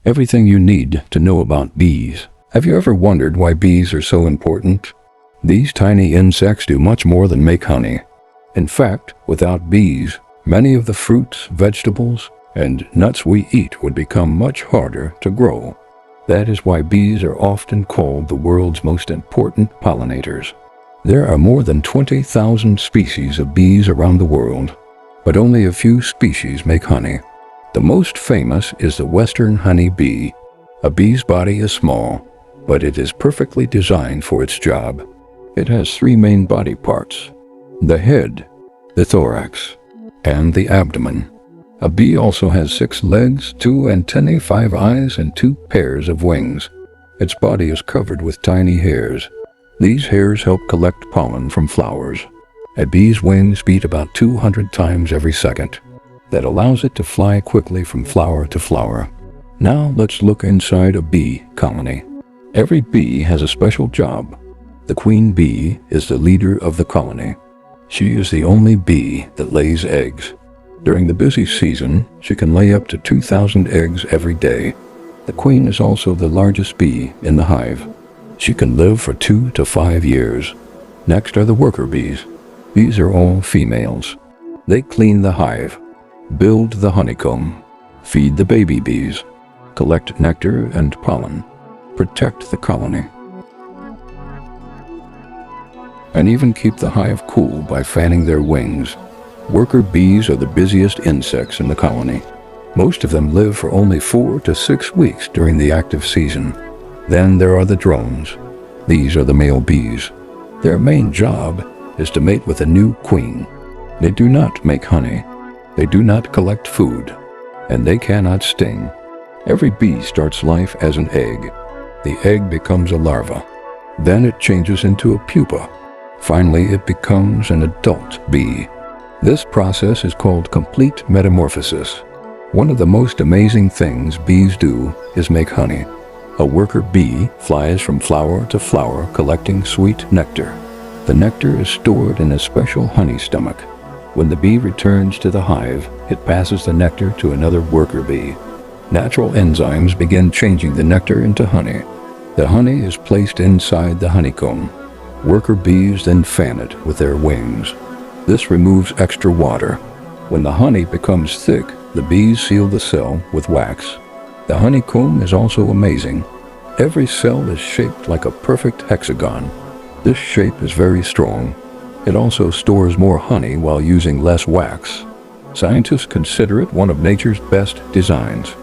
Everything you need to know about bees. Have you ever wondered why bees are so important? These tiny insects do much more than make honey. In fact, without bees, many of the fruits, vegetables, and nuts we eat would become much harder to grow. That is why bees are often called the world's most important pollinators. There are more than 20,000 species of bees around the world, but only a few species make honey. The most famous is the western honey bee. A bee's body is small, but it is perfectly designed for its job. It has three main body parts: the head, the thorax, and the abdomen. A bee also has 6 legs, 2 antennae, 5 eyes, and 2 pairs of wings. Its body is covered with tiny hairs. These hairs help collect pollen from flowers. A bee's wings beat about 200 times every second. That allows it to fly quickly from flower to flower. Now let's look inside a bee colony. Every bee has a special job. The queen bee is the leader of the colony. She is the only bee that lays eggs. During the busy season, she can lay up to 2,000 eggs every day. The queen is also the largest bee in the hive. She can live for 2 to 5 years. Next are the worker bees. These are all females. They clean the hive, build the honeycomb, feed the baby bees, collect nectar and pollen, protect the colony, and even keep the hive cool by fanning their wings. Worker bees are the busiest insects in the colony. Most of them live for only 4 to 6 weeks during the active season. Then there are the drones. These are the male bees. Their main job is to mate with a new queen. They do not make honey. They do not collect food. And they cannot sting. Every bee starts life as an egg. The egg becomes a larva. Then it changes into a pupa. Finally, it becomes an adult bee. This process is called complete metamorphosis. One of the most amazing things bees do is make honey. A worker bee flies from flower to flower collecting sweet nectar. The nectar is stored in a special honey stomach. When the bee returns to the hive, it passes the nectar to another worker bee. Natural enzymes begin changing the nectar into honey. The honey is placed inside the honeycomb. Worker bees then fan it with their wings. This removes extra water. When the honey becomes thick, the bees seal the cell with wax. The honeycomb is also amazing. Every cell is shaped like a perfect hexagon. This shape is very strong. It also stores more honey while using less wax. Scientists consider it one of nature's best designs.